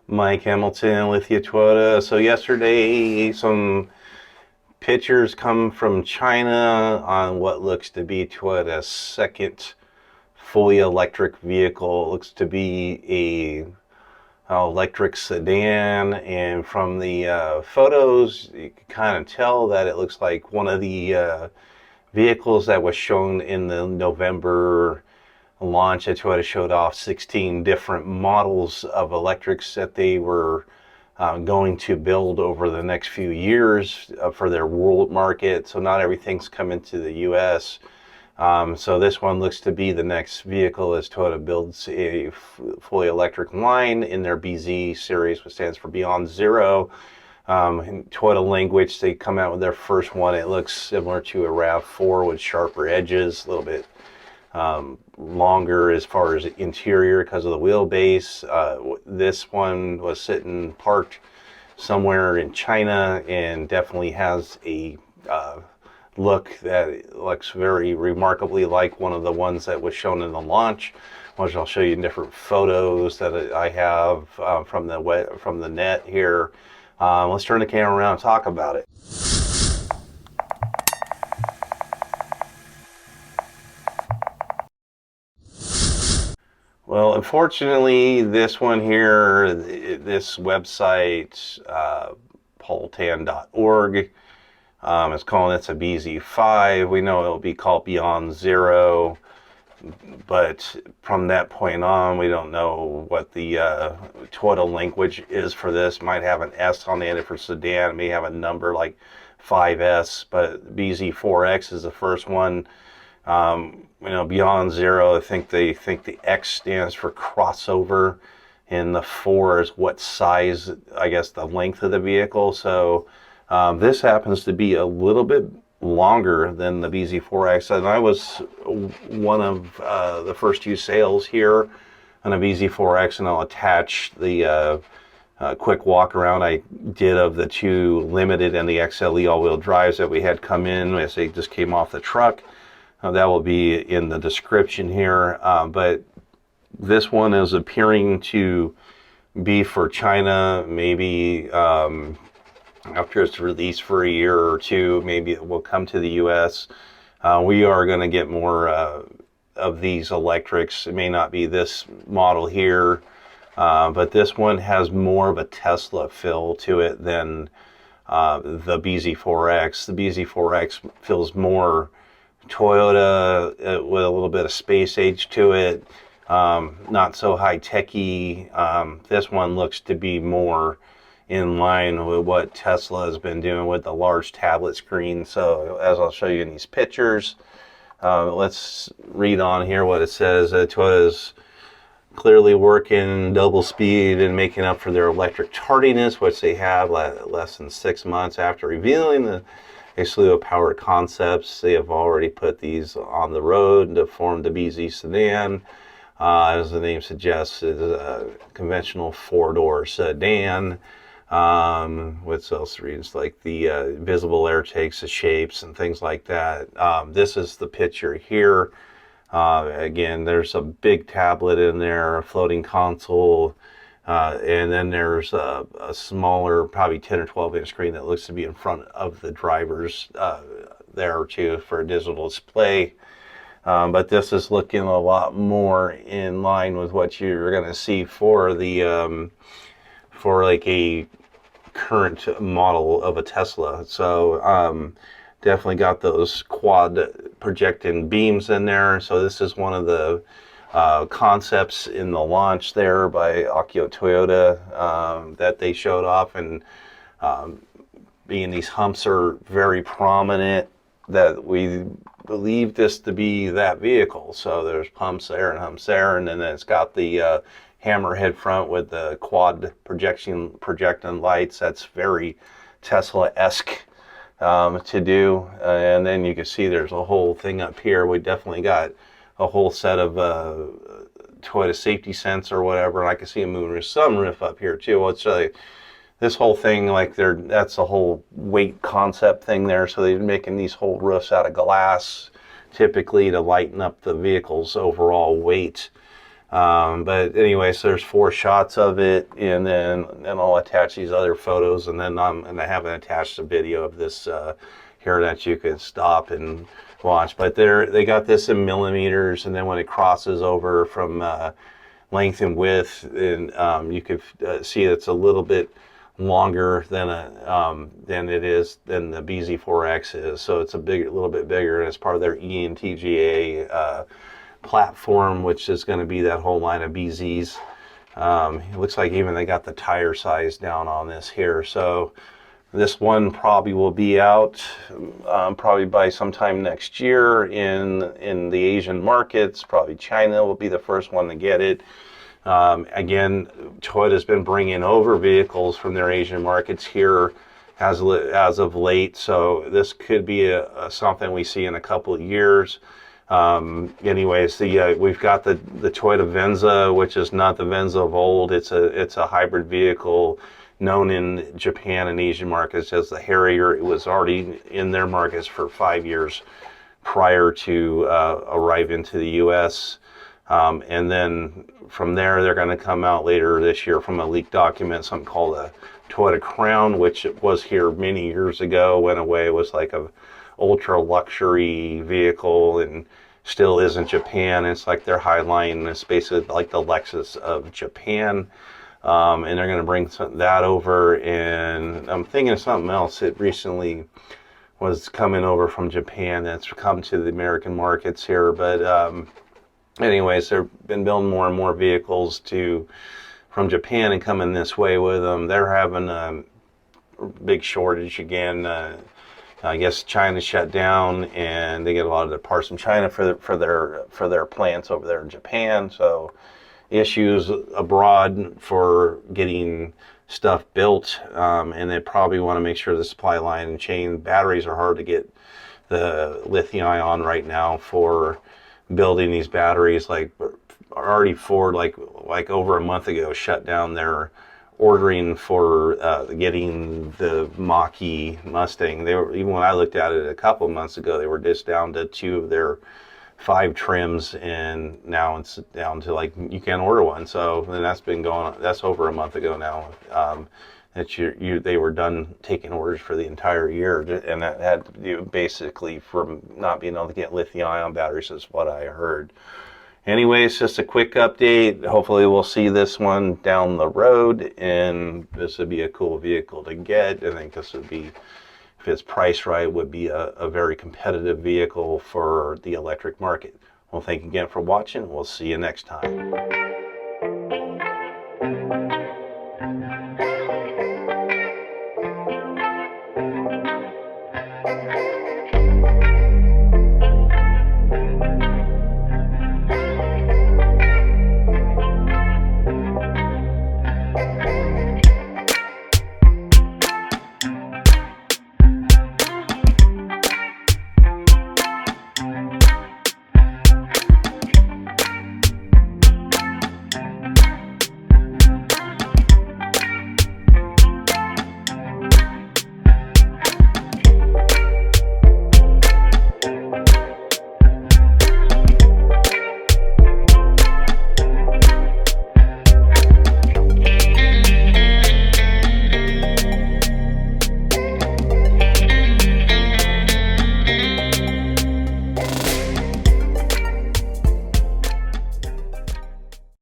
Mike Hamilton with Akio Toyoda. So yesterday, some pictures come from China on what looks to be Toyota's second fully electric vehicle. It looks to be a electric sedan, and from the photos, you can kind of tell that it looks like one of the vehicles that was shown in the November launch that Toyota showed off 16 different models of electrics that they were going to build over the next few years for their world market. So not everything's coming to the US. So this one looks to be the next vehicle as Toyota builds a fully electric line in their BZ series, which stands for Beyond Zero. In Toyota language, they come out with their first one. It looks similar to a RAV4 with sharper edges, a little bit longer as far as interior because of the wheelbase. This one was sitting parked somewhere in China and definitely has a look that looks very remarkably like one of the ones that was shown in the launch, which I'll show you in different photos that I have from the net here. Let's turn the camera around and talk about it. Well, unfortunately, this one here, this website, poltan.org, is calling this a BZ5. We know it'll be called Beyond Zero, but from that point on, we don't know what the Toyota language is for this. Might have an S on the end for sedan. It may have a number like 5S, but BZ4X is the first one. Beyond Zero, I think they think the X stands for crossover, and the 4 is what size, I guess, the length of the vehicle. So this happens to be a little bit longer than the BZ4X, and I was one of the first 2 sales here on a BZ4X, and I'll attach the quick walk around I did of the 2 limited and the XLE all-wheel drives that we had come in as they just came off the truck. That will be in the description here, but this one is appearing to be for China. Maybe after it's released for a year or 2, maybe it will come to the US. We are going to get more of these electrics. It may not be this model here, but this one has more of a Tesla feel to it than the BZ4X. The BZ4X feels more Toyota with a little bit of space age to it, not so high-techy. This one looks to be more in line with what Tesla has been doing with the large tablet screen. So as I'll show you in these pictures, let's read on here what it says. Toyota's clearly working double speed and making up for their electric tardiness, which they have less than 6 months after revealing a slew of power concepts. They have already put these on the road to form the BZ sedan. As the name suggests, it is a conventional 4-door sedan. What else reads like the visible air takes, the shapes and things like that. This is the picture here. Again, there's a big tablet in there, a floating console, and then there's a smaller, probably 10 or 12 inch screen that looks to be in front of the drivers there too for a digital display. But this is looking a lot more in line with what you're going to see for the for like a current model of a Tesla. So definitely got those quad projecting beams in there. So this is one of the concepts in the launch there by Akio Toyoda that they showed off, and being these humps are very prominent, that we believe this to be that vehicle. So there's humps there and humps there, and then it's got the hammerhead front with the quad projecting lights. That's very Tesla-esque to do. And then you can see there's a whole thing up here. We definitely got a whole set of Toyota safety sense or whatever. And I can see a moonroof, sunroof up here too. It's this whole thing, like that's a whole weight concept thing there. So they're making these whole roofs out of glass, typically to lighten up the vehicle's overall weight. But anyway, so there's 4 shots of it, and then I'll attach these other photos, and then I haven't attached a video of this here that you could stop and watch. But they got this in millimeters, and then when it crosses over from length and width, and you could see it's a little bit longer than the BZ4X is. So it's a little bit bigger, and it's part of their ENTGA platform, which is going to be that whole line of BZs. It looks like even they got the tire size down on this here. So this one probably will be out probably by sometime next year in the Asian markets. Probably China will be the first one to get it. Again, Toyota's been bringing over vehicles from their Asian markets here as of late. So this could be something we see in a couple of years. Anyways, we've got the Toyota Venza, which is not the Venza of old. It's a hybrid vehicle known in Japan and Asian markets as the Harrier. It was already in their markets for 5 years prior to arriving to the U.S. And then from there, they're going to come out later this year from a leaked document, something called a Toyota Crown, which was here many years ago, went away. It was like a ultra luxury vehicle and still is in Japan. It's like their high line. It's basically like the Lexus of Japan. And they're going to bring that over. And I'm thinking of something else. It recently was coming over from Japan that's come to the American markets here. But anyways, they've been building more and more vehicles from Japan and coming this way with them. They're having a big shortage again. I guess China shut down, and they get a lot of their parts from China for their plants over there in Japan. So issues abroad for getting stuff built, and they probably want to make sure the supply line and chain batteries are hard to get the lithium-ion right now for building these batteries. Like already Ford, like over a month ago, shut down their ordering for getting the Mach-E Mustang. They were, even when I looked at it a couple of months ago, they were just down to 2 of their 5 trims, and now it's down to like you can't order one. So then that's been going on. That's over a month ago now. They were done taking orders for the entire year, and that had to do basically from not being able to get lithium-ion batteries, is what I heard. Anyways, just a quick update. Hopefully we'll see this one down the road, and this would be a cool vehicle to get. I think this would be, if it's priced right, would be a very competitive vehicle for the electric market. Well, thank you again for watching. We'll see you next time.